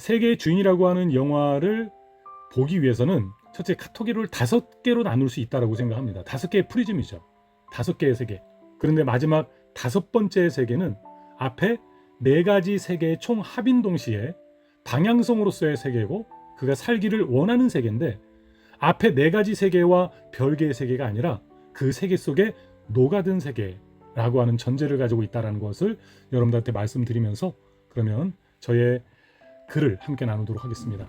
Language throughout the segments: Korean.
세계의 주인이라고 하는 영화를 보기 위해서는 첫째 카테고리를 5개로 나눌 수 있다고 생각합니다. 5개의 프리즘이죠. 5개의 세계. 그런데 마지막 5번째 세계는 앞에 4가지 세계의 총 합인 동시에 방향성으로서의 세계고 그가 살기를 원하는 세계인데 앞에 4가지 세계와 별개의 세계가 아니라 그 세계 속에 녹아든 세계라고 하는 전제를 가지고 있다는 것을 여러분들한테 말씀드리면서 그러면 저의 글을 함께 나누도록 하겠습니다.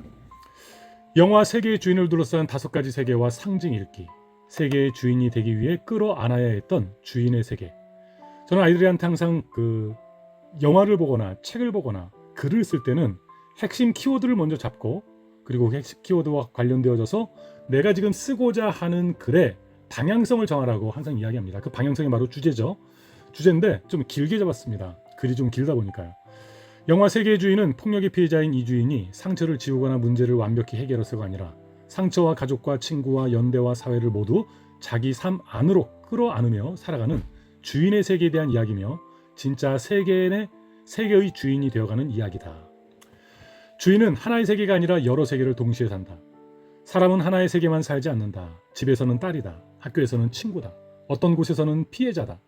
영화 세계의 주인을 둘러싼 5가지 세계와 상징 읽기. 세계의 주인이 되기 위해 끌어안아야 했던 주인의 세계. 저는 아이들한테 항상 영화를 보거나 책을 보거나 글을 쓸 때는 핵심 키워드를 먼저 잡고 그리고 핵심 키워드와 관련되어져서 내가 지금 쓰고자 하는 글의 방향성을 정하라고 항상 이야기합니다. 그 방향성이 바로 주제죠. 주제인데 좀 길게 잡았습니다. 글이 좀 길다 보니까요. 영화 세계의 주인은 폭력의 피해자인 이 주인이 상처를 지우거나 문제를 완벽히 해결해서가 아니라 상처와 가족과 친구와 연대와 사회를 모두 자기 삶 안으로 끌어안으며 살아가는 주인의 세계에 대한 이야기며 진짜 세계의 주인이 되어가는 이야기다. 주인은 하나의 세계가 아니라 여러 세계를 동시에 산다. 사람은 하나의 세계만 살지 않는다. 집에서는 딸이다. 학교에서는 친구다. 어떤 곳에서는 피해자다.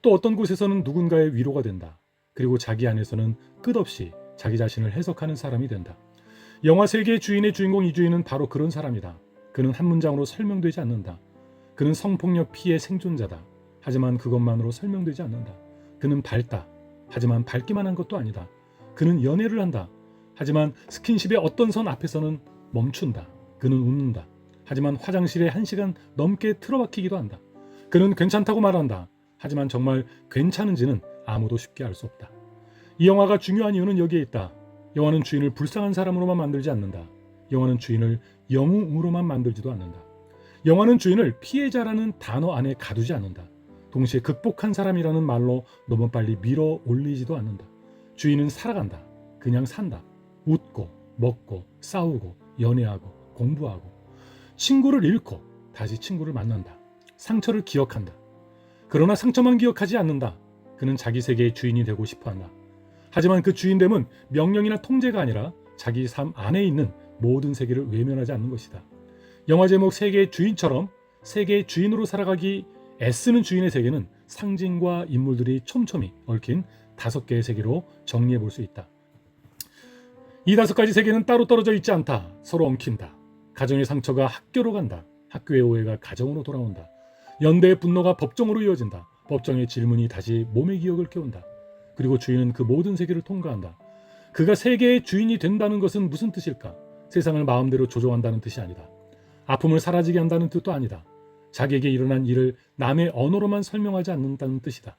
또 어떤 곳에서는 누군가의 위로가 된다. 그리고 자기 안에서는 끝없이 자기 자신을 해석하는 사람이 된다. 영화 세계의 주인의 주인공 이주인은 바로 그런 사람이다. 그는 한 문장으로 설명되지 않는다. 그는 성폭력 피해 생존자다. 하지만 그것만으로 설명되지 않는다. 그는 밝다. 하지만 밝기만 한 것도 아니다. 그는 연애를 한다. 하지만 스킨십의 어떤 선 앞에서는 멈춘다. 그는 웃는다. 하지만 화장실에 1시간 넘게 틀어박히기도 한다. 그는 괜찮다고 말한다. 하지만 정말 괜찮은지는 아무도 쉽게 알 수 없다. 이 영화가 중요한 이유는 여기에 있다. 영화는 주인을 불쌍한 사람으로만 만들지 않는다. 영화는 주인을 영웅으로만 만들지도 않는다. 영화는 주인을 피해자라는 단어 안에 가두지 않는다. 동시에 극복한 사람이라는 말로 너무 빨리 밀어 올리지도 않는다. 주인은 살아간다. 그냥 산다. 웃고 먹고 싸우고 연애하고 공부하고 친구를 잃고 다시 친구를 만난다. 상처를 기억한다. 그러나 상처만 기억하지 않는다. 그는 자기 세계의 주인이 되고 싶어한다. 하지만 그 주인됨은 명령이나 통제가 아니라 자기 삶 안에 있는 모든 세계를 외면하지 않는 것이다. 영화 제목 세계의 주인처럼 세계의 주인으로 살아가기 애쓰는 주인의 세계는 상징과 인물들이 촘촘히 얽힌 5개의 세계로 정리해 볼 수 있다. 이 5가지 세계는 따로 떨어져 있지 않다. 서로 엉킨다. 가정의 상처가 학교로 간다. 학교의 오해가 가정으로 돌아온다. 연대의 분노가 법정으로 이어진다. 법정의 질문이 다시 몸의 기억을 깨운다. 그리고 주인은 그 모든 세계를 통과한다. 그가 세계의 주인이 된다는 것은 무슨 뜻일까? 세상을 마음대로 조종한다는 뜻이 아니다. 아픔을 사라지게 한다는 뜻도 아니다. 자기에게 일어난 일을 남의 언어로만 설명하지 않는다는 뜻이다.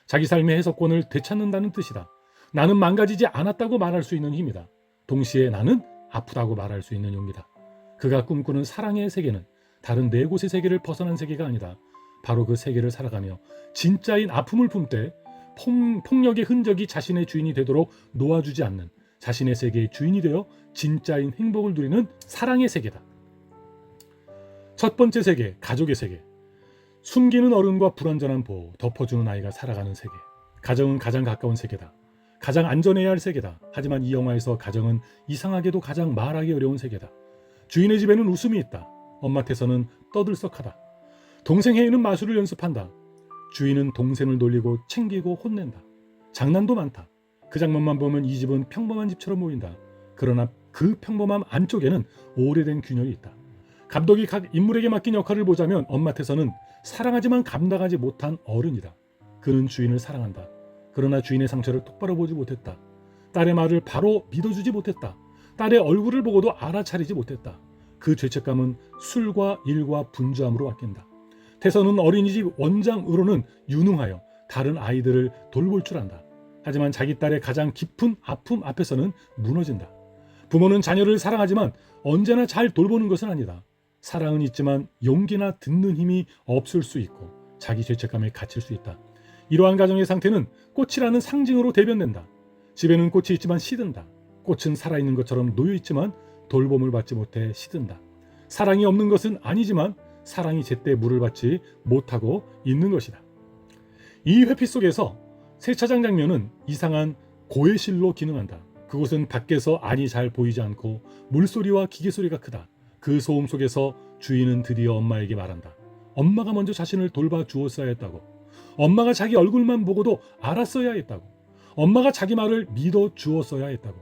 자기 삶의 해석권을 되찾는다는 뜻이다. 나는 망가지지 않았다고 말할 수 있는 힘이다. 동시에 나는 아프다고 말할 수 있는 용기다. 그가 꿈꾸는 사랑의 세계는 다른 4곳의 세계를 벗어난 세계가 아니다. 바로 그 세계를 살아가며 진짜인 아픔을 품되 폭력의 흔적이 자신의 주인이 되도록 놓아주지 않는 자신의 세계의 주인이 되어 진짜인 행복을 누리는 사랑의 세계다. 첫 번째 세계, 가족의 세계. 숨기는 어른과 불완전한 보호, 덮어주는 아이가 살아가는 세계. 가정은 가장 가까운 세계다. 가장 안전해야 할 세계다. 하지만 이 영화에서 가정은 이상하게도 가장 말하기 어려운 세계다. 주인의 집에는 웃음이 있다. 엄마한테서는 떠들썩하다. 동생 혜인은 마술을 연습한다. 주인은 동생을 놀리고 챙기고 혼낸다. 장난도 많다. 그 장면만 보면 이 집은 평범한 집처럼 보인다. 그러나 그 평범함 안쪽에는 오래된 균열이 있다. 감독이 각 인물에게 맡긴 역할을 보자면 엄마한테서는 사랑하지만 감당하지 못한 어른이다. 그는 주인을 사랑한다. 그러나 주인의 상처를 똑바로 보지 못했다. 딸의 말을 바로 믿어주지 못했다. 딸의 얼굴을 보고도 알아차리지 못했다. 그 죄책감은 술과 일과 분주함으로 바뀐다. 태서는 어린이집 원장으로는 유능하여 다른 아이들을 돌볼 줄 안다. 하지만 자기 딸의 가장 깊은 아픔 앞에서는 무너진다. 부모는 자녀를 사랑하지만 언제나 잘 돌보는 것은 아니다. 사랑은 있지만 용기나 듣는 힘이 없을 수 있고 자기 죄책감에 갇힐 수 있다. 이러한 가정의 상태는 꽃이라는 상징으로 대변된다. 집에는 꽃이 있지만 시든다. 꽃은 살아있는 것처럼 놓여있지만 돌봄을 받지 못해 시든다. 사랑이 없는 것은 아니지만 사랑이 제때 물을 받지 못하고 있는 것이다. 이 회피 속에서 세차장 장면은 이상한 고해실로 기능한다. 그곳은 밖에서 안이 잘 보이지 않고 물소리와 기계소리가 크다. 그 소음 속에서 주인은 드디어 엄마에게 말한다. 엄마가 먼저 자신을 돌봐 주었어야 했다고. 엄마가 자기 얼굴만 보고도 알았어야 했다고. 엄마가 자기 말을 믿어 주었어야 했다고.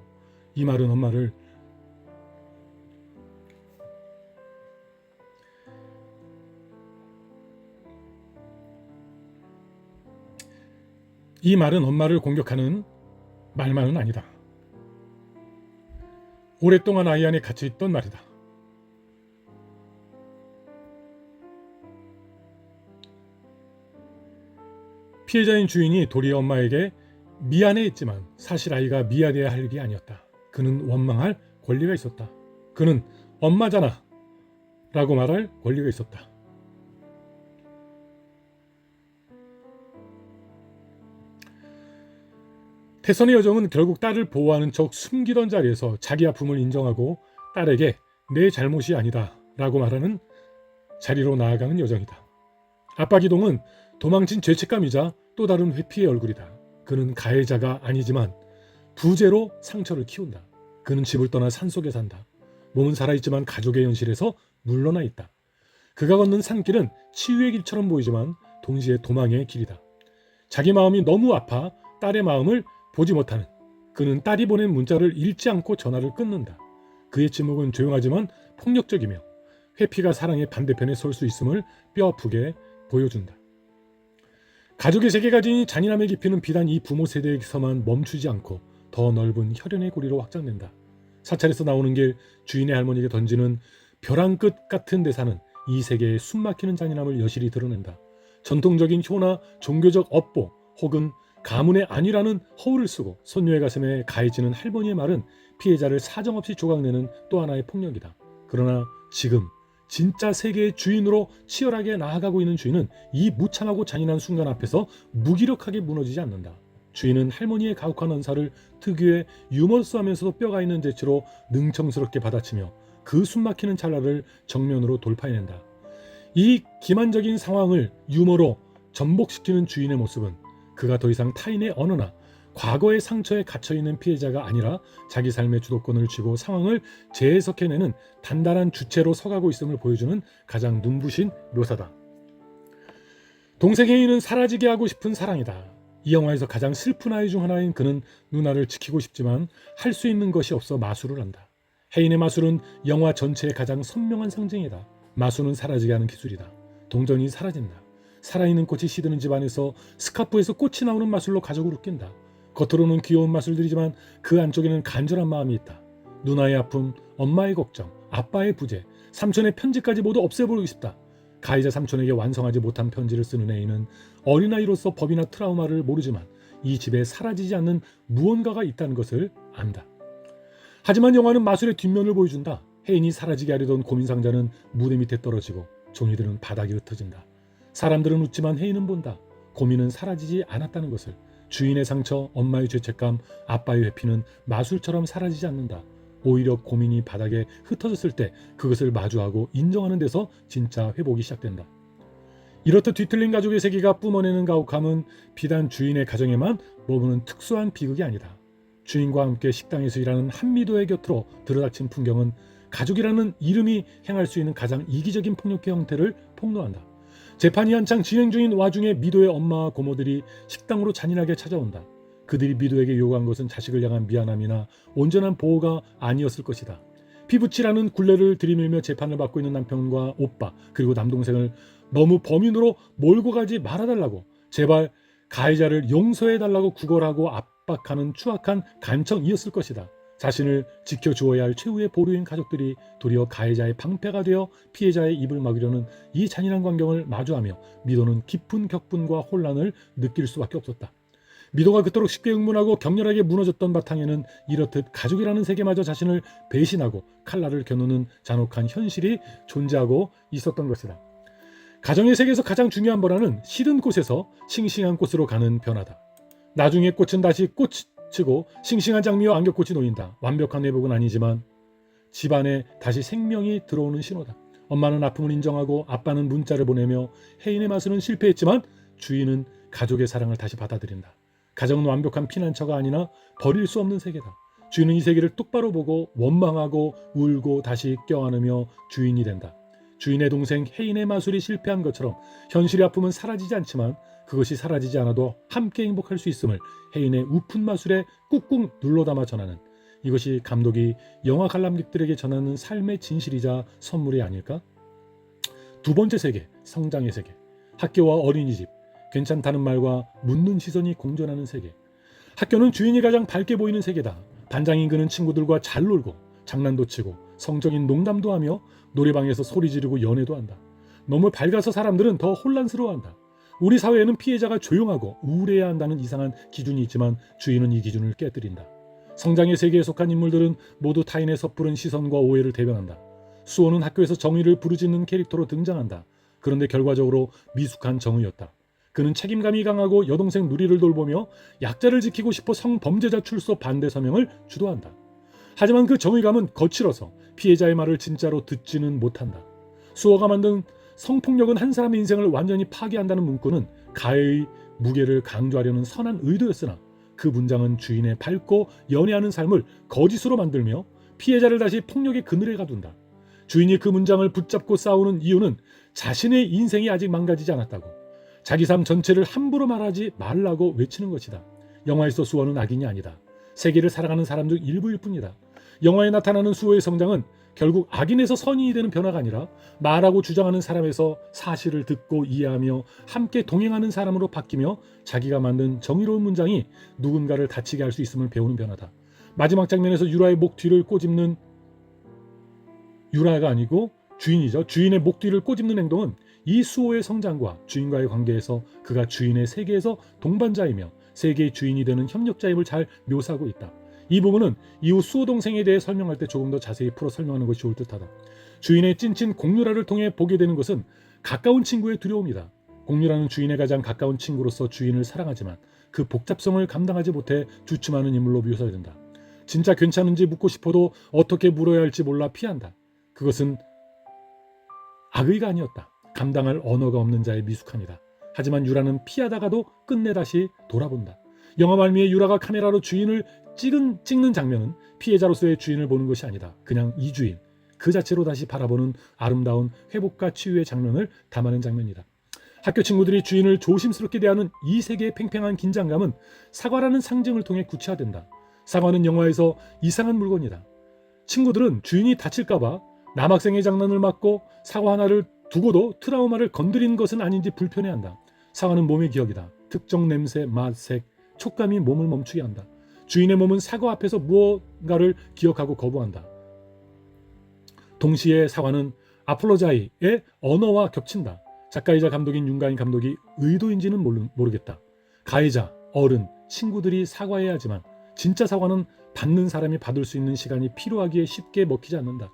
이 말은 엄마를 공격하는 말만은 아니다. 오랫동안 아이 안에 갇혀있던 말이다. 피해자인 주인이 도리어 엄마에게 미안해했지만 사실 아이가 미안해야 할 일이 아니었다. 그는 원망할 권리가 있었다. 그는 엄마잖아 라고 말할 권리가 있었다. 태선의 여정은 결국 딸을 보호하는 척 숨기던 자리에서 자기 아픔을 인정하고 딸에게 내 잘못이 아니다 라고 말하는 자리로 나아가는 여정이다. 아빠 기동은 도망친 죄책감이자 또 다른 회피의 얼굴이다. 그는 가해자가 아니지만 부재로 상처를 키운다. 그는 집을 떠나 산속에 산다. 몸은 살아있지만 가족의 현실에서 물러나 있다. 그가 걷는 산길은 치유의 길처럼 보이지만 동시에 도망의 길이다. 자기 마음이 너무 아파 딸의 마음을 보지 못하는 그는 딸이 보낸 문자를 읽지 않고 전화를 끊는다. 그의 침묵은 조용하지만 폭력적이며 회피가 사랑의 반대편에 설 수 있음을 뼈아프게 보여준다. 가족의 세계가 지닌 잔인함의 깊이는 비단 이 부모 세대에서만 멈추지 않고 더 넓은 혈연의 고리로 확장된다. 사찰에서 나오는 길 주인의 할머니에게 던지는 벼랑 끝 같은 대사는 이 세계의 숨막히는 잔인함을 여실히 드러낸다. 전통적인 효나 종교적 업보 혹은 가문의 안위라는 허울을 쓰고 손녀의 가슴에 가해지는 할머니의 말은 피해자를 사정없이 조각내는 또 하나의 폭력이다. 그러나 지금 진짜 세계의 주인으로 치열하게 나아가고 있는 주인은 이 무참하고 잔인한 순간 앞에서 무기력하게 무너지지 않는다. 주인은 할머니의 가혹한 언사를 특유의 유머러스하면서도 뼈가 있는 재치로 능청스럽게 받아치며 그 숨막히는 찰나를 정면으로 돌파해낸다. 이 기만적인 상황을 유머로 전복시키는 주인의 모습은 그가 더 이상 타인의 언어나 과거의 상처에 갇혀있는 피해자가 아니라 자기 삶의 주도권을 쥐고 상황을 재해석해내는 단단한 주체로 서가고 있음을 보여주는 가장 눈부신 묘사다. 동생 혜인은 사라지게 하고 싶은 사랑이다. 이 영화에서 가장 슬픈 아이 중 하나인 그는 누나를 지키고 싶지만 할 수 있는 것이 없어 마술을 한다. 혜인의 마술은 영화 전체의 가장 선명한 상징이다. 마술은 사라지게 하는 기술이다. 동전이 사라진다. 살아있는 꽃이 시드는 집안에서 스카프에서 꽃이 나오는 마술로 가족을 웃긴다. 겉으로는 귀여운 마술들이지만 그 안쪽에는 간절한 마음이 있다. 누나의 아픔, 엄마의 걱정, 아빠의 부재, 삼촌의 편지까지 모두 없애버리고 싶다. 가해자 삼촌에게 완성하지 못한 편지를 쓰는 애인은 어린아이로서 법이나 트라우마를 모르지만 이 집에 사라지지 않는 무언가가 있다는 것을 안다. 하지만 영화는 마술의 뒷면을 보여준다. 혜인이 사라지게 하려던 고민상자는 무대 밑에 떨어지고 종이들은 바닥에 흩어진다. 사람들은 웃지만 혜인은 본다. 고민은 사라지지 않았다는 것을. 주인의 상처, 엄마의 죄책감, 아빠의 회피는 마술처럼 사라지지 않는다. 오히려 고민이 바닥에 흩어졌을 때 그것을 마주하고 인정하는 데서 진짜 회복이 시작된다. 이렇듯 뒤틀린 가족의 세계가 뿜어내는 가혹함은 비단 주인의 가정에만 머무는 특수한 비극이 아니다. 주인과 함께 식당에서 일하는 한미도의 곁으로 들어닥친 풍경은 가족이라는 이름이 행할 수 있는 가장 이기적인 폭력의 형태를 폭로한다. 재판이 한창 진행 중인 와중에 미도의 엄마와 고모들이 식당으로 잔인하게 찾아온다. 그들이 미도에게 요구한 것은 자식을 향한 미안함이나 온전한 보호가 아니었을 것이다. 피부치라는 굴레를 들이밀며 재판을 받고 있는 남편과 오빠 그리고 남동생을 너무 범인으로 몰고 가지 말아달라고 제발 가해자를 용서해달라고 구걸하고 압박하는 추악한 간청이었을 것이다. 자신을 지켜주어야 할 최후의 보루인 가족들이 도리어 가해자의 방패가 되어 피해자의 입을 막으려는 이 잔인한 광경을 마주하며 미도는 깊은 격분과 혼란을 느낄 수밖에 없었다. 미도가 그토록 쉽게 응문하고 격렬하게 무너졌던 바탕에는 이렇듯 가족이라는 세계마저 자신을 배신하고 칼날을 겨누는 잔혹한 현실이 존재하고 있었던 것이다. 가정의 세계에서 가장 중요한 변화는 시든 꽃에서 싱싱한 꽃으로 가는 변화다. 나중에 꽃은 다시 꽃이고 싱싱한 장미와 안개꽃이 놓인다. 완벽한 회복은 아니지만 집안에 다시 생명이 들어오는 신호다. 엄마는 아픔을 인정하고 아빠는 문자를 보내며 혜인의 마술은 실패했지만 주인은 가족의 사랑을 다시 받아들인다. 가정은 완벽한 피난처가 아니나 버릴 수 없는 세계다. 주인은 이 세계를 똑바로 보고 원망하고 울고 다시 껴안으며 주인이 된다. 주인의 동생 해인의 마술이 실패한 것처럼 현실의 아픔은 사라지지 않지만 그것이 사라지지 않아도 함께 행복할 수 있음을 해인의 우픈 마술에 꾹꾹 눌러담아 전하는, 이것이 감독이 영화 관람객들에게 전하는 삶의 진실이자 선물이 아닐까? 두 번째 세계, 성장의 세계. 학교와 어린이집, 괜찮다는 말과 묻는 시선이 공존하는 세계. 학교는 주인이 가장 밝게 보이는 세계다. 반장인 그는 친구들과 잘 놀고 장난도 치고 성적인 농담도 하며 노래방에서 소리 지르고 연애도 한다. 너무 밝아서 사람들은 더 혼란스러워한다. 우리 사회에는 피해자가 조용하고 우울해야 한다는 이상한 기준이 있지만 주인은 이 기준을 깨뜨린다. 성장의 세계에 속한 인물들은 모두 타인의 섣부른 시선과 오해를 대변한다. 수호는 학교에서 정의를 부르짖는 캐릭터로 등장한다. 그런데 결과적으로 미숙한 정의였다. 그는 책임감이 강하고 여동생 누리를 돌보며 약자를 지키고 싶어 성범죄자 출소 반대 서명을 주도한다. 하지만 그 정의감은 거칠어서 피해자의 말을 진짜로 듣지는 못한다. 수호가 만든 성폭력은 한 사람의 인생을 완전히 파괴한다는 문구는 가해의 무게를 강조하려는 선한 의도였으나 그 문장은 주인의 밝고 연애하는 삶을 거짓으로 만들며 피해자를 다시 폭력의 그늘에 가둔다. 주인이 그 문장을 붙잡고 싸우는 이유는 자신의 인생이 아직 망가지지 않았다고, 자기 삶 전체를 함부로 말하지 말라고 외치는 것이다. 영화에서 수호는 악인이 아니다. 세계를 살아가는 사람 중 일부일 뿐이다. 영화에 나타나는 수호의 성장은 결국 악인에서 선인이 되는 변화가 아니라 말하고 주장하는 사람에서 사실을 듣고 이해하며 함께 동행하는 사람으로 바뀌며 자기가 만든 정의로운 문장이 누군가를 다치게 할 수 있음을 배우는 변화다. 마지막 장면에서 유라의 목 뒤를 꼬집는, 유라가 아니고 주인이죠. 주인의 목 뒤를 꼬집는 행동은 이 수호의 성장과 주인과의 관계에서 그가 주인의 세계에서 동반자이며 세계의 주인이 되는 협력자임을 잘 묘사하고 있다. 이 부분은 이후 수호 동생에 대해 설명할 때 조금 더 자세히 풀어 설명하는 것이 좋을 듯하다. 주인의 찐친 공유라를 통해 보게 되는 것은 가까운 친구의 두려움이다. 공유라는 주인의 가장 가까운 친구로서 주인을 사랑하지만 그 복잡성을 감당하지 못해 주춤하는 인물로 묘사된다. 진짜 괜찮은지 묻고 싶어도 어떻게 물어야 할지 몰라 피한다. 그것은 악의가 아니었다. 감당할 언어가 없는 자의 미숙함이다. 하지만 유라는 피하다가도 끝내 다시 돌아본다. 영화 말미에 유라가 카메라로 주인을 찍는 장면은 피해자로서의 주인을 보는 것이 아니다. 그냥 이 주인, 그 자체로 다시 바라보는 아름다운 회복과 치유의 장면을 담아낸 장면이다. 학교 친구들이 주인을 조심스럽게 대하는 이 세계의 팽팽한 긴장감은 사과라는 상징을 통해 구체화된다. 사과는 영화에서 이상한 물건이다. 친구들은 주인이 다칠까봐 남학생의 장난을 막고 사과 하나를 두고도 트라우마를 건드린 것은 아닌지 불편해한다. 사과는 몸의 기억이다. 특정 냄새, 맛, 색, 촉감이 몸을 멈추게 한다. 주인의 몸은 사과 앞에서 무언가를 기억하고 거부한다. 동시에 사과는 아폴로자이의 언어와 겹친다. 작가이자 감독인 윤가인 감독이 의도인지는 모르겠다. 가해자, 어른, 친구들이 사과해야 하지만 진짜 사과는 받는 사람이 받을 수 있는 시간이 필요하기에 쉽게 먹히지 않는다.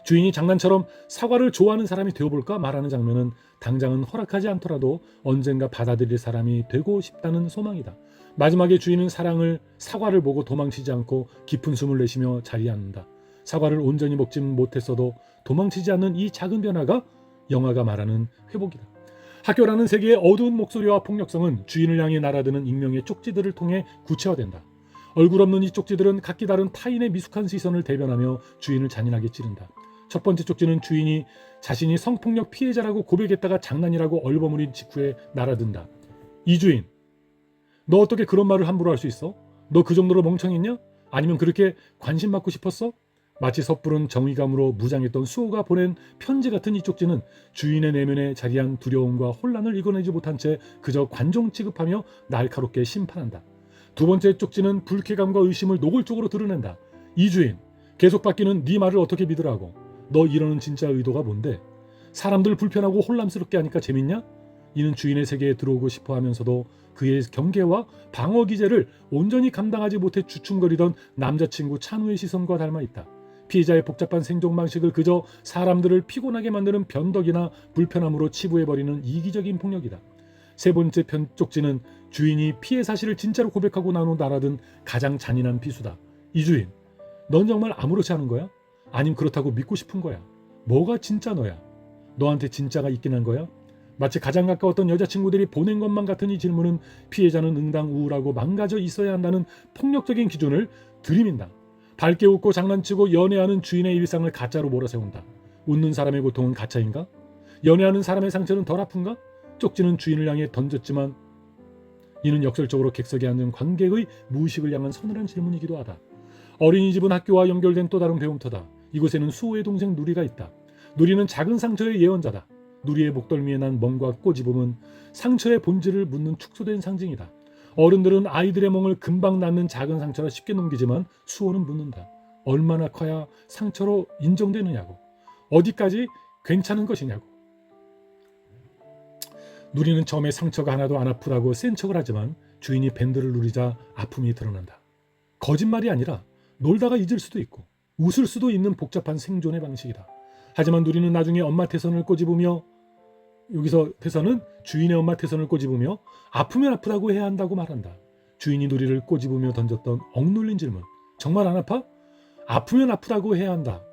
주인이 장난처럼 사과를 좋아하는 사람이 되어볼까 말하는 장면은 당장은 허락하지 않더라도 언젠가 받아들일 사람이 되고 싶다는 소망이다. 마지막에 주인은 사과를 보고 도망치지 않고 깊은 숨을 내쉬며 자리에 앉는다. 사과를 온전히 먹지 못했어도 도망치지 않는 이 작은 변화가 영화가 말하는 회복이다. 학교라는 세계의 어두운 목소리와 폭력성은 주인을 향해 날아드는 익명의 쪽지들을 통해 구체화된다. 얼굴 없는 이 쪽지들은 각기 다른 타인의 미숙한 시선을 대변하며 주인을 잔인하게 찌른다. 첫 번째 쪽지는 주인이 자신이 성폭력 피해자라고 고백했다가 장난이라고 얼버무린 직후에 날아든다. 이 주인, 너 어떻게 그런 말을 함부로 할 수 있어? 너 그 정도로 멍청했냐? 아니면 그렇게 관심 받고 싶었어? 마치 섣부른 정의감으로 무장했던 수호가 보낸 편지 같은 이 쪽지는 주인의 내면에 자리한 두려움과 혼란을 이겨내지 못한 채 그저 관종 취급하며 날카롭게 심판한다. 두 번째 쪽지는 불쾌감과 의심을 노골적으로 드러낸다. 이 주인, 계속 바뀌는 네 말을 어떻게 믿으라고? 너 이러는 진짜 의도가 뭔데? 사람들 불편하고 혼란스럽게 하니까 재밌냐? 이는 주인의 세계에 들어오고 싶어 하면서도 그의 경계와 방어 기제를 온전히 감당하지 못해 주춤거리던 남자친구 찬우의 시선과 닮아 있다. 피해자의 복잡한 생존 방식을 그저 사람들을 피곤하게 만드는 변덕이나 불편함으로 치부해버리는 이기적인 폭력이다. 세 번째 쪽지는 주인이 피해 사실을 진짜로 고백하고 나눠 날아든 가장 잔인한 비수다. 이 주인, 넌 정말 아무렇지 않은 거야? 아님 그렇다고 믿고 싶은 거야? 뭐가 진짜 너야? 너한테 진짜가 있긴 한 거야? 마치 가장 가까웠던 여자친구들이 보낸 것만 같은 이 질문은 피해자는 응당 우울하고 망가져 있어야 한다는 폭력적인 기준을 들이민다. 밝게 웃고 장난치고 연애하는 주인의 일상을 가짜로 몰아세운다. 웃는 사람의 고통은 가짜인가? 연애하는 사람의 상처는 덜 아픈가? 쪽지는 주인을 향해 던졌지만 이는 역설적으로 객석에 앉은 관객의 무의식을 향한 서늘한 질문이기도 하다. 어린이집은 학교와 연결된 또 다른 배움터다. 이곳에는 수호의 동생 누리가 있다. 누리는 작은 상처의 예언자다. 누리의 목덜미에 난 멍과 꼬집음은 상처의 본질을 묻는 축소된 상징이다. 어른들은 아이들의 멍을 금방 낫는 작은 상처라 쉽게 넘기지만 수호는 묻는다. 얼마나 커야 상처로 인정되느냐고. 어디까지 괜찮은 것이냐고. 누리는 처음에 상처가 하나도 안 아프다고 센 척을 하지만 주인이 밴드를 누리자 아픔이 드러난다. 거짓말이 아니라 놀다가 잊을 수도 있고 웃을 수도 있는 복잡한 생존의 방식이다. 하지만 누리는 나중에 엄마 태선을 꼬집으며, 여기서 태선은 주인의 엄마 태선을 꼬집으며 아프면 아프다고 해야 한다고 말한다. 주인이 누리를 꼬집으며 던졌던 억눌린 질문. 정말 안 아파? 아프면 아프다고 해야 한다.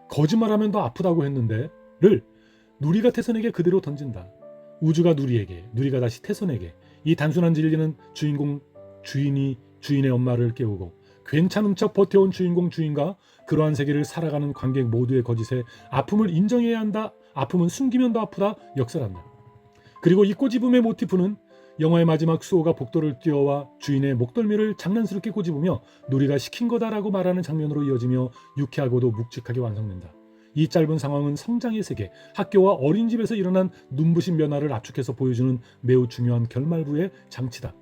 거짓말하면 더 아프다고 했는데 를 누리가 태선에게 그대로 던진다. 우주가 누리에게, 누리가 다시 태선에게. 이 단순한 진리는 주인이 주인의 엄마를 깨우고 괜찮은 척 버텨온 주인과 그러한 세계를 살아가는 관객 모두의 거짓에 아픔을 인정해야 한다. 아픔은 숨기면 더 아프다. 역설한다. 그리고 이 꼬집음의 모티프는 영화의 마지막 수호가 복도를 뛰어와 주인의 목덜미를 장난스럽게 꼬집으며 누리가 시킨 거다라고 말하는 장면으로 이어지며 유쾌하고도 묵직하게 완성된다. 이 짧은 상황은 성장의 세계, 학교와 어린이집에서 일어난 눈부신 변화를 압축해서 보여주는 매우 중요한 결말부의 장치다.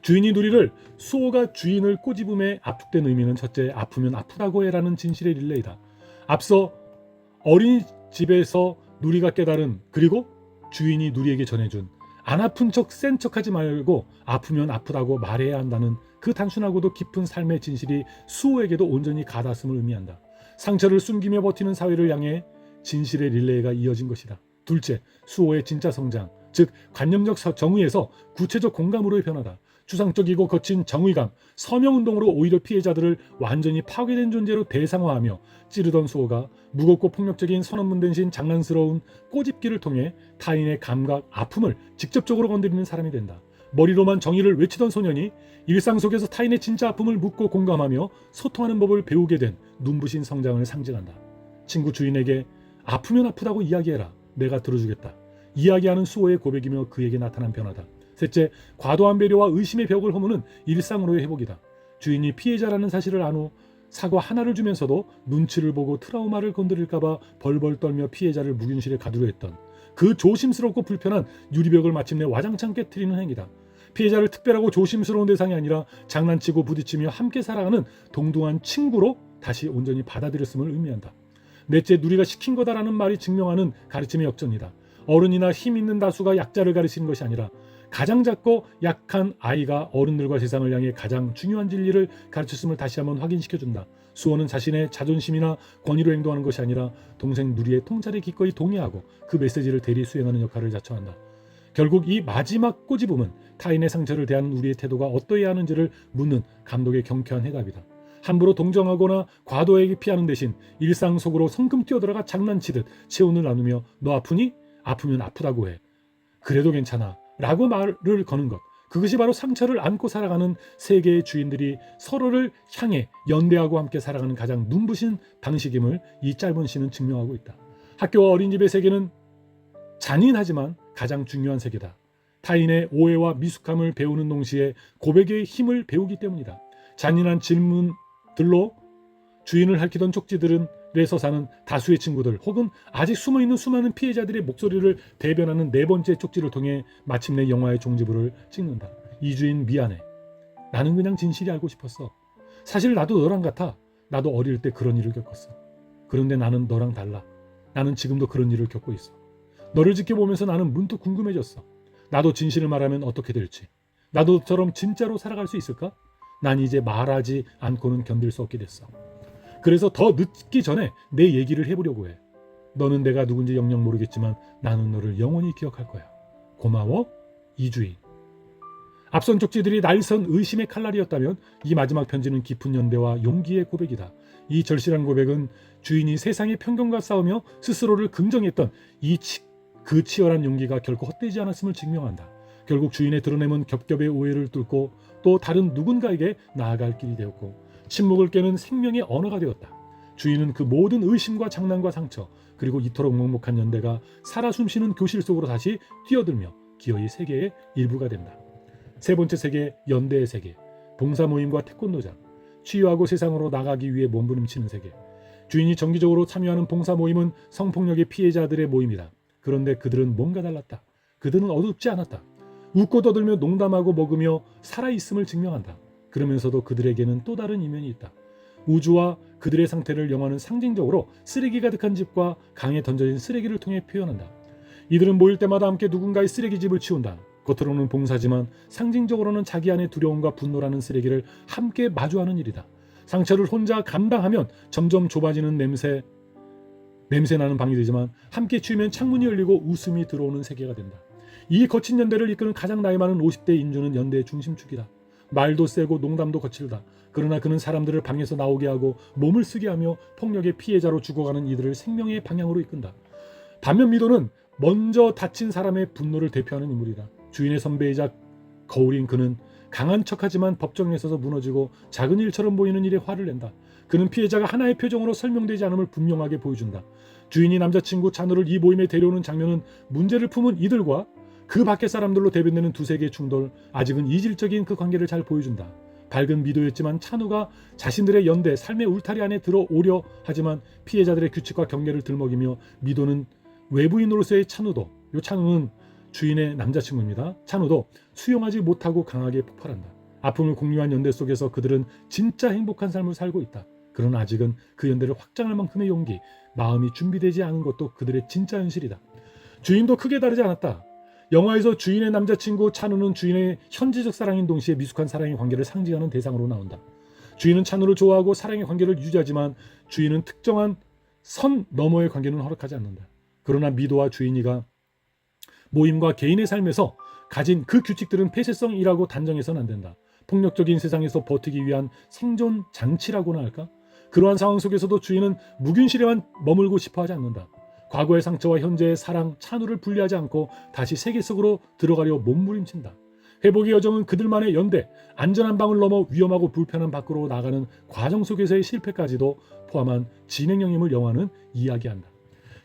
주인이 누리를, 수호가 주인을 꼬집음에 압축된 의미는 첫째, 아프면 아프다고 해라는 진실의 릴레이다. 앞서 어린이집에서 누리가 깨달은, 그리고 주인이 누리에게 전해준 안 아픈 척 센 척하지 말고 아프면 아프다고 말해야 한다는 그 단순하고도 깊은 삶의 진실이 수호에게도 온전히 가닿았음을 의미한다. 상처를 숨기며 버티는 사회를 향해 진실의 릴레이가 이어진 것이다. 둘째, 수호의 진짜 성장, 즉 관념적 정의에서 구체적 공감으로의 변화다. 추상적이고 거친 정의감, 서명운동으로 오히려 피해자들을 완전히 파괴된 존재로 대상화하며 찌르던 수호가 무겁고 폭력적인 선언문 대신 장난스러운 꼬집기를 통해 타인의 감각, 아픔을 직접적으로 건드리는 사람이 된다. 머리로만 정의를 외치던 소년이 일상 속에서 타인의 진짜 아픔을 묻고 공감하며 소통하는 법을 배우게 된 눈부신 성장을 상징한다. 친구 주인에게 아프면 아프다고 이야기해라. 내가 들어주겠다. 이야기하는 수호의 고백이며 그에게 나타난 변화다. 셋째, 과도한 배려와 의심의 벽을 허무는 일상으로의 회복이다. 주인이 피해자라는 사실을 안 후 사과 하나를 주면서도 눈치를 보고 트라우마를 건드릴까봐 벌벌 떨며 피해자를 묵윤실에 가두려 했던 그 조심스럽고 불편한 유리벽을 마침내 와장창 깨트리는 행위다. 피해자를 특별하고 조심스러운 대상이 아니라 장난치고 부딪히며 함께 살아가는 동등한 친구로 다시 온전히 받아들였음을 의미한다. 넷째, 누리가 시킨 거다라는 말이 증명하는 가르침의 역전이다. 어른이나 힘 있는 다수가 약자를 가르치는 것이 아니라 가장 작고 약한 아이가 어른들과 세상을 향해 가장 중요한 진리를 가르쳤음을 다시 한번 확인시켜준다. 수호는 자신의 자존심이나 권위로 행동하는 것이 아니라 동생 누리의 통찰에 기꺼이 동의하고 그 메시지를 대리 수행하는 역할을 자처한다. 결국 이 마지막 꼬집음은 타인의 상처를 대하는 우리의 태도가 어떠해야 하는지를 묻는 감독의 경쾌한 해답이다. 함부로 동정하거나 과도하게 피하는 대신 일상 속으로 성큼 뛰어들어가 장난치듯 체온을 나누며 너 아프니? 아프면 아프다고 해. 그래도 괜찮아. 라고 말을 거는 것. 그것이 바로 상처를 안고 살아가는 세계의 주인들이 서로를 향해 연대하고 함께 살아가는 가장 눈부신 방식임을 이 짧은 시는 증명하고 있다. 학교와 어린이집의 세계는 잔인하지만 가장 중요한 세계다. 타인의 오해와 미숙함을 배우는 동시에 고백의 힘을 배우기 때문이다. 잔인한 질문들로 주인을 핥히던 쪽지들은 에서 사는 다수의 친구들 혹은 아직 숨어있는 수많은 피해자들의 목소리를 대변하는 네 번째 쪽지를 통해 마침내 영화의 종지부를 찍는다. 이주인 미안해. 나는 그냥 진실이 알고 싶었어. 사실 나도 너랑 같아. 나도 어릴 때 그런 일을 겪었어. 그런데 나는 너랑 달라. 나는 지금도 그런 일을 겪고 있어. 너를 지켜보면서 나는 문득 궁금해졌어. 나도 진실을 말하면 어떻게 될지. 나도 너처럼 진짜로 살아갈 수 있을까? 난 이제 말하지 않고는 견딜 수 없게 됐어. 그래서 더 늦기 전에 내 얘기를 해보려고 해. 너는 내가 누군지 영영 모르겠지만 나는 너를 영원히 기억할 거야. 고마워, 이주인. 앞선 쪽지들이 날선 의심의 칼날이었다면 이 마지막 편지는 깊은 연대와 용기의 고백이다. 이 절실한 고백은 주인이 세상의 편견과 싸우며 스스로를 긍정했던 그 치열한 용기가 결코 헛되지 않았음을 증명한다. 결국 주인의 드러냄은 겹겹의 오해를 뚫고 또 다른 누군가에게 나아갈 길이 되었고 침묵을 깨는 생명의 언어가 되었다. 주인은 그 모든 의심과 장난과 상처 그리고 이토록 먹먹한 연대가 살아 숨쉬는 교실 속으로 다시 뛰어들며 기어이 세계의 일부가 된다. 세 번째 세계, 연대의 세계. 봉사 모임과 태권도장. 치유하고 세상으로 나가기 위해 몸부림치는 세계. 주인이 정기적으로 참여하는 봉사 모임은 성폭력의 피해자들의 모임이다. 그런데 그들은 뭔가 달랐다. 그들은 어둡지 않았다. 웃고 떠들며 농담하고 먹으며 살아있음을 증명한다. 그러면서도 그들에게는 또 다른 이면이 있다. 우주와 그들의 상태를 영화는 상징적으로 쓰레기 가득한 집과 강에 던져진 쓰레기를 통해 표현한다. 이들은 모일 때마다 함께 누군가의 쓰레기집을 치운다. 겉으로는 봉사지만 상징적으로는 자기 안의 두려움과 분노라는 쓰레기를 함께 마주하는 일이다. 상처를 혼자 감당하면 점점 좁아지는 냄새나는 방이 되지만 함께 치우면 창문이 열리고 웃음이 들어오는 세계가 된다. 이 거친 연대를 이끄는 가장 나이 많은 50대 인주는 연대의 중심축이다. 말도 세고 농담도 거칠다. 그러나 그는 사람들을 방에서 나오게 하고 몸을 쓰게 하며 폭력의 피해자로 죽어가는 이들을 생명의 방향으로 이끈다. 반면 미도는 먼저 다친 사람의 분노를 대표하는 인물이다. 주인의 선배이자 거울인 그는 강한 척하지만 법정에 서서 무너지고 작은 일처럼 보이는 일에 화를 낸다. 그는 피해자가 하나의 표정으로 설명되지 않음을 분명하게 보여준다. 주인이 남자친구 찬우를 이 모임에 데려오는 장면은 문제를 품은 이들과 그 밖의 사람들로 대변되는 두세 개의 충돌, 아직은 이질적인 그 관계를 잘 보여준다. 밝은 미도였지만 찬우가 자신들의 연대, 삶의 울타리 안에 들어오려 하지만 피해자들의 규칙과 경계를 들먹이며 미도는 외부인으로서의 찬우도, 이 찬우는 주인의 남자친구입니다. 찬우도 수용하지 못하고 강하게 폭발한다. 아픔을 공유한 연대 속에서 그들은 진짜 행복한 삶을 살고 있다. 그러나 아직은 그 연대를 확장할 만큼의 용기, 마음이 준비되지 않은 것도 그들의 진짜 현실이다. 주인도 크게 다르지 않았다. 영화에서 주인의 남자친구 찬우는 주인의 현재적 사랑인 동시에 미숙한 사랑의 관계를 상징하는 대상으로 나온다. 주인은 찬우를 좋아하고 사랑의 관계를 유지하지만 주인은 특정한 선 너머의 관계는 허락하지 않는다. 그러나 미도와 주인이가 모임과 개인의 삶에서 가진 그 규칙들은 폐쇄성이라고 단정해서는 안 된다. 폭력적인 세상에서 버티기 위한 생존 장치라고나 할까? 그러한 상황 속에서도 주인은 무균실에만 머물고 싶어 하지 않는다. 과거의 상처와 현재의 사랑, 찬우를 분리하지 않고 다시 세계 속으로 들어가려 몸부림친다. 회복의 여정은 그들만의 연대, 안전한 방을 넘어 위험하고 불편한 밖으로 나가는 과정 속에서의 실패까지도 포함한 진행형임을 영화는 이야기한다.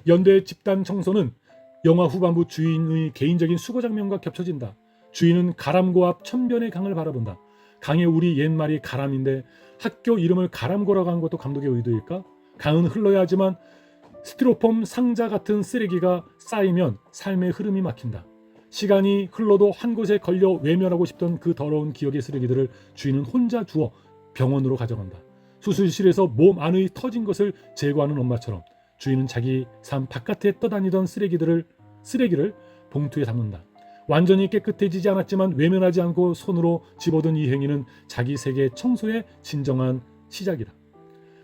연대의 집단 청소는 영화 후반부 주인의 개인적인 수고 장면과 겹쳐진다. 주인은 가람고 앞 천변의 강을 바라본다. 강의 우리 옛말이 가람인데 학교 이름을 가람고라고 한 것도 감독의 의도일까? 강은 흘러야 하지만 스티로폼 상자 같은 쓰레기가 쌓이면 삶의 흐름이 막힌다. 시간이 흘러도 한 곳에 걸려 외면하고 싶던 그 더러운 기억의 쓰레기들을 주인은 혼자 주워 병원으로 가져간다. 수술실에서 몸 안의 터진 것을 제거하는 엄마처럼 주인은 자기 삶 바깥에 떠다니던 쓰레기를 봉투에 담는다. 완전히 깨끗해지지 않았지만 외면하지 않고 손으로 집어든 이 행위는 자기 세계 청소의 진정한 시작이다.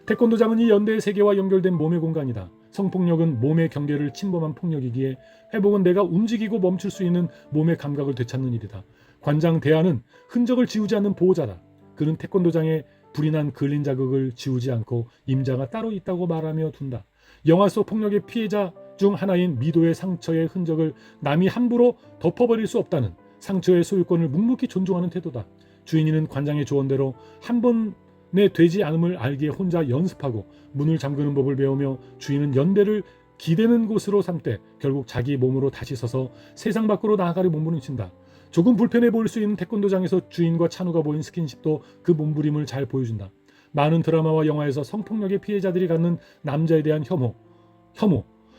태권도장은 이 연대의 세계와 연결된 몸의 공간이다. 성폭력은 몸의 경계를 침범한 폭력이기에 회복은 내가 움직이고 멈출 수 있는 몸의 감각을 되찾는 일이다. 관장 대하는 흔적을 지우지 않는 보호자다. 그는 태권도장에 불이 난 그을린 자극을 지우지 않고 임자가 따로 있다고 말하며 둔다. 영화 속 폭력의 피해자 중 하나인 미도의 상처의 흔적을 남이 함부로 덮어버릴 수 없다는 상처의 소유권을 묵묵히 존중하는 태도다. 주인이는 관장의 조언대로 한 번에 되지 않음을 알기에 혼자 연습하고 문을 잠그는 법을 배우며 주인은 연대를 기대는 곳으로 삼되 결국 자기 몸으로 다시 서서 세상 밖으로 나아가려 몸부림친다. 조금 불편해 보일 수 있는 태권도장에서 주인과 찬우가 보인 스킨십도 그 몸부림을 잘 보여준다. 많은 드라마와 영화에서 성폭력의 피해자들이 갖는 남자에 대한 혐오,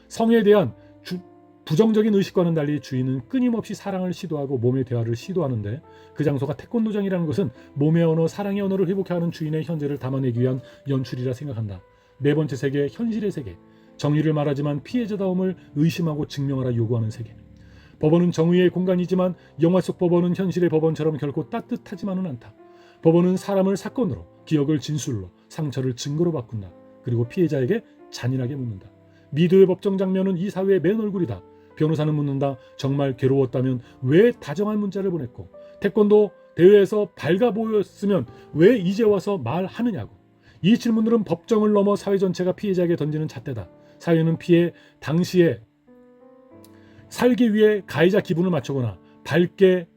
성에 대한 부정적인 의식과는 달리 주인은 끊임없이 사랑을 시도하고 몸의 대화를 시도하는데 그 장소가 태권도장이라는 것은 몸의 언어, 사랑의 언어를 회복하는 주인의 현재를 담아내기 위한 연출이라 생각한다. 네 번째 세계, 현실의 세계. 정의를 말하지만 피해자다움을 의심하고 증명하라 요구하는 세계. 법원은 정의의 공간이지만 영화 속 법원은 현실의 법원처럼 결코 따뜻하지만은 않다. 법원은 사람을 사건으로, 기억을 진술로, 상처를 증거로 바꾼다. 그리고 피해자에게 잔인하게 묻는다. 미도의 법정 장면은 이 사회의 맨 얼굴이다. 변호사는 묻는다. 정말 괴로웠다면 왜 다정한 문자를 보냈고, 태권도 대회에서 밝아 보였으면 왜 이제 와서 말하느냐고. 이 질문들은 법정을 넘어 사회 전체가 피해자에게 던지는 잣대다. 사회는 피해 당시에 살기 위해 가해자 기분을 맞추거나 밝게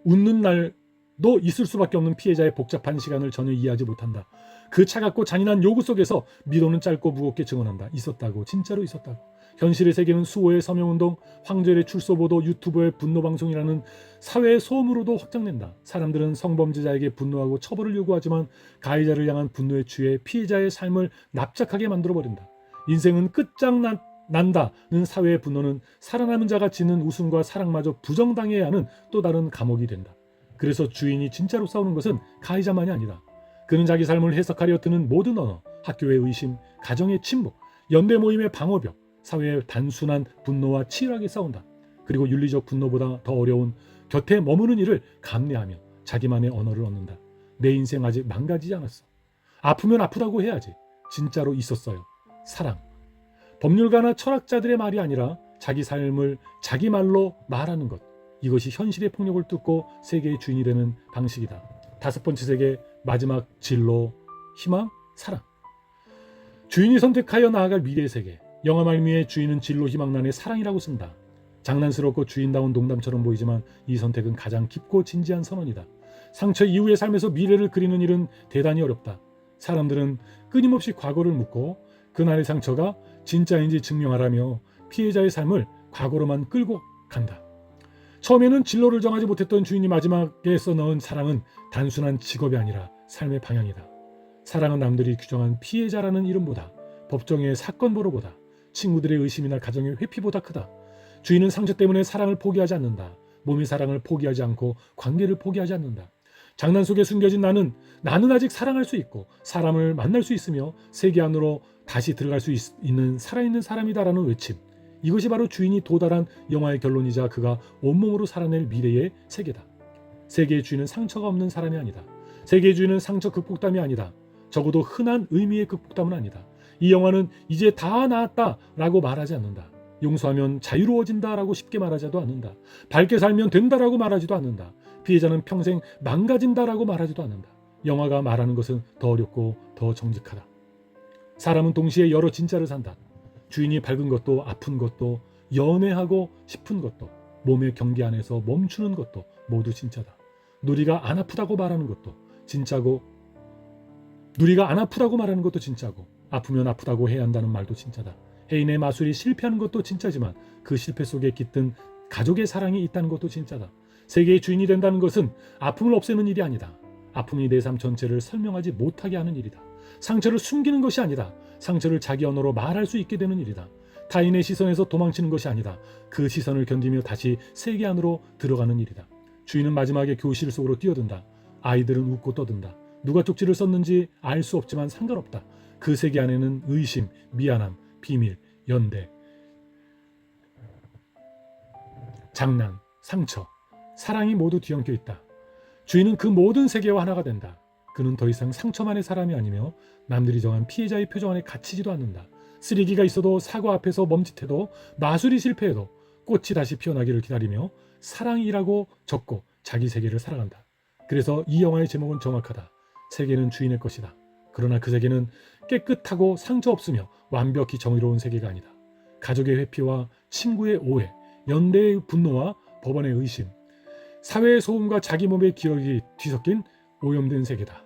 웃는 날 도 있을 수밖에 없는 피해자의 복잡한 시간을 전혀 이해하지 못한다. 그 차갑고 잔인한 요구 속에서 미로는 짧고 무겁게 증언한다. 있었다고, 진짜로 있었다고. 현실의 세계는 수호의 서명운동, 황절의 출소보도, 유튜브의 분노방송이라는 사회의 소음으로도 확장된다. 사람들은 성범죄자에게 분노하고 처벌을 요구하지만 가해자를 향한 분노에 취해 피해자의 삶을 납작하게 만들어버린다. 인생은 끝장난다는 사회의 분노는 살아남은 자가 짓는 웃음과 사랑마저 부정당해야 하는 또 다른 감옥이 된다. 그래서 주인이 진짜로 싸우는 것은 가해자만이 아니다. 그는 자기 삶을 해석하려 드는 모든 언어, 학교의 의심, 가정의 침묵, 연대 모임의 방어벽, 사회의 단순한 분노와 치열하게 싸운다. 그리고 윤리적 분노보다 더 어려운 곁에 머무는 일을 감내하며 자기만의 언어를 얻는다. 내 인생 아직 망가지지 않았어. 아프면 아프다고 해야지. 진짜로 있었어요. 사랑. 법률가나 철학자들의 말이 아니라 자기 삶을 자기 말로 말하는 것. 이것이 현실의 폭력을 뚫고 세계의 주인이 되는 방식이다. 다섯 번째 세계, 마지막 진로, 희망, 사랑. 주인이 선택하여 나아갈 미래의 세계. 영화 말미에 주인은 진로, 희망란에 사랑이라고 쓴다. 장난스럽고 주인다운 농담처럼 보이지만 이 선택은 가장 깊고 진지한 선언이다. 상처 이후의 삶에서 미래를 그리는 일은 대단히 어렵다. 사람들은 끊임없이 과거를 묻고 그날의 상처가 진짜인지 증명하라며 피해자의 삶을 과거로만 끌고 간다. 처음에는 진로를 정하지 못했던 주인이 마지막에 써넣은 사랑은 단순한 직업이 아니라 삶의 방향이다. 사랑은 남들이 규정한 피해자라는 이름보다, 법정의 사건번호보다, 친구들의 의심이나 가정의 회피보다 크다. 주인은 상처 때문에 사랑을 포기하지 않는다. 몸의 사랑을 포기하지 않고 관계를 포기하지 않는다. 장난 속에 숨겨진 나는 아직 사랑할 수 있고 사람을 만날 수 있으며 세계 안으로 다시 들어갈 수 있는 살아있는 사람이다라는 외침. 이것이 바로 주인이 도달한 영화의 결론이자 그가 온몸으로 살아낼 미래의 세계다. 세계의 주인은 상처가 없는 사람이 아니다. 세계의 주인은 상처 극복담이 아니다. 적어도 흔한 의미의 극복담은 아니다. 이 영화는 이제 다 나았다 라고 말하지 않는다. 용서하면 자유로워진다 라고 쉽게 말하지도 않는다. 밝게 살면 된다 라고 말하지도 않는다. 피해자는 평생 망가진다 라고 말하지도 않는다. 영화가 말하는 것은 더 어렵고 더 정직하다. 사람은 동시에 여러 진짜를 산다. 주인이 밝은 것도 아픈 것도 연애하고 싶은 것도 몸의 경계 안에서 멈추는 것도 모두 진짜다. 누리가 안 아프다고 말하는 것도 진짜고 누리가 안 아프다고 말하는 것도 진짜고 아프면 아프다고 해야 한다는 말도 진짜다. 해인의 마술이 실패하는 것도 진짜지만 그 실패 속에 깃든 가족의 사랑이 있다는 것도 진짜다. 세계의 주인이 된다는 것은 아픔을 없애는 일이 아니다. 아픔이 내 삶 전체를 설명하지 못하게 하는 일이다. 상처를 숨기는 것이 아니다. 상처를 자기 언어로 말할 수 있게 되는 일이다. 타인의 시선에서 도망치는 것이 아니다. 그 시선을 견디며 다시 세계 안으로 들어가는 일이다. 주인은 마지막에 교실 속으로 뛰어든다. 아이들은 웃고 떠든다. 누가 쪽지를 썼는지 알 수 없지만 상관없다. 그 세계 안에는 의심, 미안함, 비밀, 연대, 장난, 상처, 사랑이 모두 뒤엉켜 있다. 주인은 그 모든 세계와 하나가 된다. 그는 더 이상 상처만의 사람이 아니며 남들이 정한 피해자의 표정 안에 갇히지도 않는다. 쓰레기가 있어도 사과 앞에서 멈칫해도 마술이 실패해도 꽃이 다시 피어나기를 기다리며 사랑이라고 적고 자기 세계를 살아간다. 그래서 이 영화의 제목은 정확하다. 세계는 주인의 것이다. 그러나 그 세계는 깨끗하고 상처 없으며 완벽히 정의로운 세계가 아니다. 가족의 회피와 친구의 오해, 연대의 분노와 법원의 의심, 사회의 소음과 자기 몸의 기억이 뒤섞인 오염된 세계다.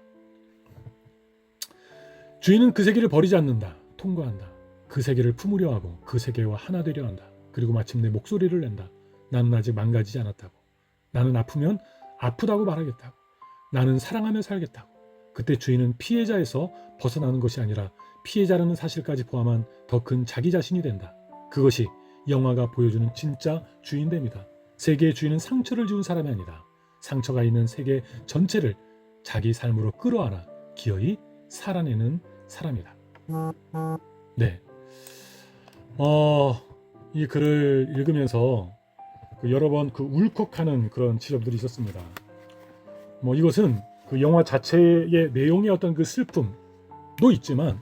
주인은 그 세계를 버리지 않는다. 통과한다. 그 세계를 품으려 하고 그 세계와 하나 되려 한다. 그리고 마침내 목소리를 낸다. 나는 아직 망가지지 않았다고. 나는 아프면 아프다고 말하겠다고. 나는 사랑하며 살겠다고. 그때 주인은 피해자에서 벗어나는 것이 아니라 피해자라는 사실까지 포함한 더 큰 자기 자신이 된다. 그것이 영화가 보여주는 진짜 주인됨이다. 세계의 주인은 상처를 지운 사람이 아니다. 상처가 있는 세계 전체를 자기 삶으로 끌어안아 기어이 살아내는 사람이다. 네. 이 글을 읽으면서 여러 번 울컥하는 그런 지점들이 있었습니다. 이것은 그 영화 자체의 내용의 어떤 그 슬픔도 있지만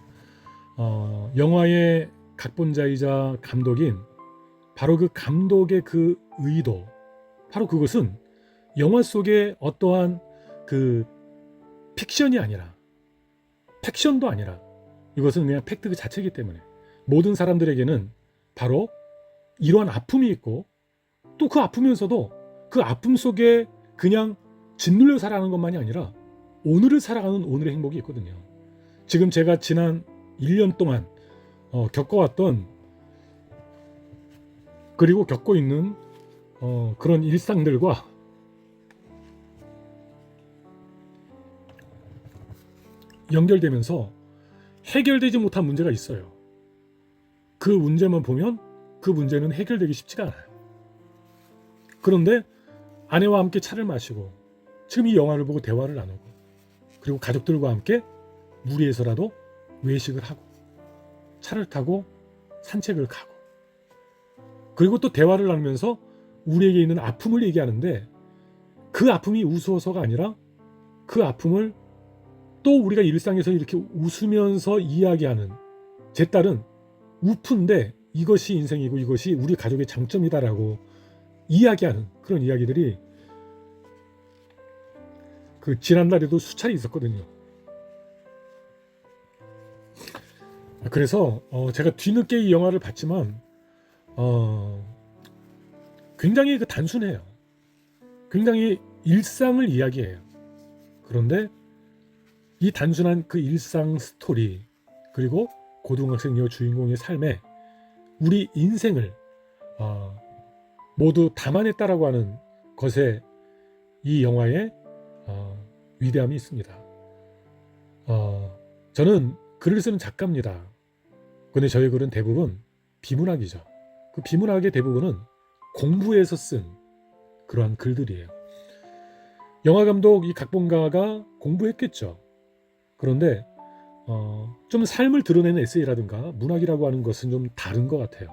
영화의 각본자이자 감독인 바로 그 감독의 그 의도, 바로 그것은 영화 속의 어떠한 그 픽션이 아니라 팩션도 아니라 이것은 그냥 팩트 그 자체이기 때문에 모든 사람들에게는 바로 이러한 아픔이 있고 또 그 아프면서도 그 아픔 속에 그냥 짓눌려 살아가는 것만이 아니라 오늘을 살아가는 오늘의 행복이 있거든요. 지금 제가 지난 1년 동안 겪어왔던 그리고 겪고 있는 그런 일상들과 연결되면서 해결되지 못한 문제가 있어요. 그 문제만 보면 그 문제는 해결되기 쉽지가 않아요. 그런데 아내와 함께 차를 마시고 지금 이 영화를 보고 대화를 나누고 그리고 가족들과 함께 무리해서라도 외식을 하고 차를 타고 산책을 가고 그리고 또 대화를 나누면서 우리에게 있는 아픔을 얘기하는데 그 아픔이 우스워서가 아니라 그 아픔을 또 우리가 일상에서 이렇게 웃으면서 이야기하는 제 딸은 우프인데 이것이 인생이고 이것이 우리 가족의 장점이다라고 이야기하는 그런 이야기들이 그 지난날에도 수차례 있었거든요. 그래서 제가 뒤늦게 이 영화를 봤지만 굉장히 그 단순해요. 굉장히 일상을 이야기해요. 그런데 이 단순한 그 일상 스토리 그리고 고등학생 여 주인공의 삶에 우리 인생을 모두 담아냈다라고 하는 것에 이 영화에 위대함이 있습니다. 저는 글을 쓰는 작가입니다. 근데 저의 글은 대부분 비문학이죠. 그 비문학의 대부분은 공부해서 쓴 그러한 글들이에요. 영화 감독 이 각본가가 공부했겠죠. 그런데 좀 삶을 드러내는 에세이라든가 문학이라고 하는 것은 좀 다른 것 같아요.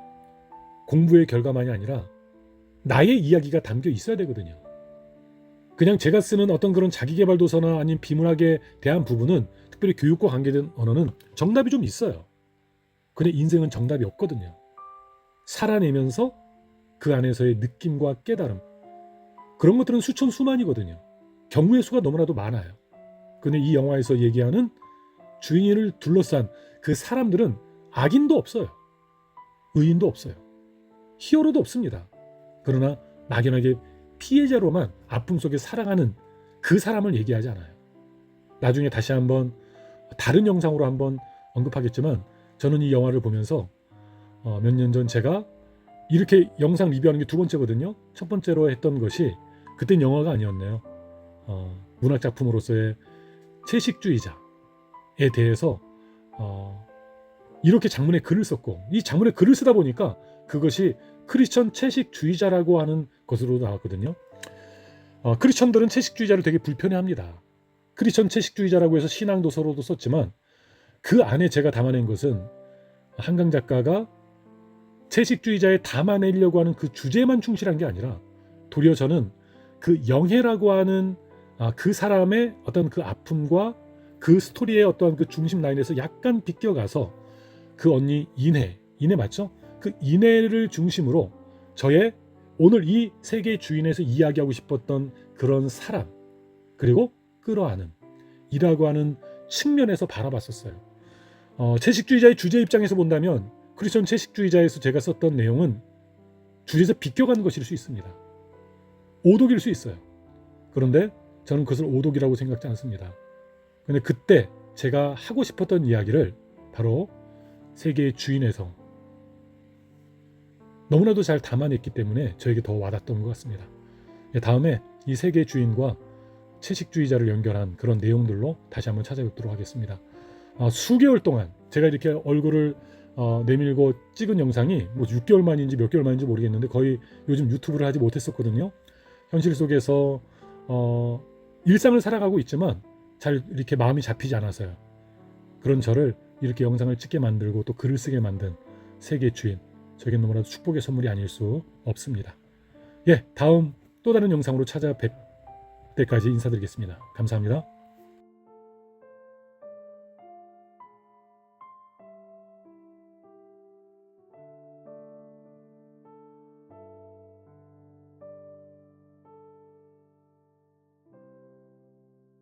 공부의 결과만이 아니라 나의 이야기가 담겨 있어야 되거든요. 그냥 제가 쓰는 어떤 그런 자기계발 도서나 아니면 비문학에 대한 부분은 특별히 교육과 관계된 언어는 정답이 좀 있어요. 근데 인생은 정답이 없거든요. 살아내면서 그 안에서의 느낌과 깨달음 그런 것들은 수천 수만이거든요. 경우의 수가 너무나도 많아요. 근데 이 영화에서 얘기하는 주인을 둘러싼 그 사람들은 악인도 없어요. 의인도 없어요. 히어로도 없습니다. 그러나 막연하게 피해자로만 아픔 속에 살아가는 그 사람을 얘기하지 않아요. 나중에 다시 한번 다른 영상으로 한번 언급하겠지만 저는 이 영화를 보면서 몇 년 전 제가 이렇게 영상 리뷰하는 게 두 번째거든요. 첫 번째로 했던 것이 그땐 영화가 아니었네요. 문학작품으로서의 채식주의자에 대해서 이렇게 장문의 글을 썼고 이 장문의 글을 쓰다 보니까 그것이 크리스천 채식주의자라고 하는 것으로 나왔거든요. 크리스천들은 채식주의자를 되게 불편해합니다. 크리스천 채식주의자라고 해서 신앙도서로도 썼지만 그 안에 제가 담아낸 것은 한강 작가가 채식주의자에 담아내려고 하는 그 주제만 충실한 게 아니라 도리어 저는 그 영혜라고 하는 그 사람의 어떤 그 아픔과 그 스토리의 어떤 그 중심 라인에서 약간 비껴가서 그 언니 인혜 맞죠? 그 인혜를 중심으로 저의 오늘 이 세계 주인에서 이야기하고 싶었던 그런 사람 그리고 끌어안음 이라고 하는 측면에서 바라봤었어요. 채식주의자의 주제 입장에서 본다면 크리스천 채식주의자에서 제가 썼던 내용은 주제에서 비껴가는 것일 수 있습니다. 오독일 수 있어요. 그런데 저는 그것을 오독이라고 생각지 않습니다. 근데 그때 제가 하고 싶었던 이야기를 바로 세계의 주인에서 너무나도 잘 담아냈기 때문에 저에게 더 와닿던 것 같습니다. 다음에 이 세계의 주인과 채식주의자를 연결한 그런 내용들로 다시 한번 찾아뵙도록 하겠습니다. 수개월 동안 제가 이렇게 얼굴을 내밀고 찍은 영상이 뭐 6개월 만인지 몇 개월 만인지 모르겠는데 거의 요즘 유튜브를 하지 못했었거든요. 현실 속에서 일상을 살아가고 있지만 잘 이렇게 마음이 잡히지 않아서요. 그런 저를 이렇게 영상을 찍게 만들고 또 글을 쓰게 만든 세계의 주인, 저에겐 너무나도 축복의 선물이 아닐 수 없습니다. 다음 또 다른 영상으로 찾아뵐 때까지 인사드리겠습니다. 감사합니다.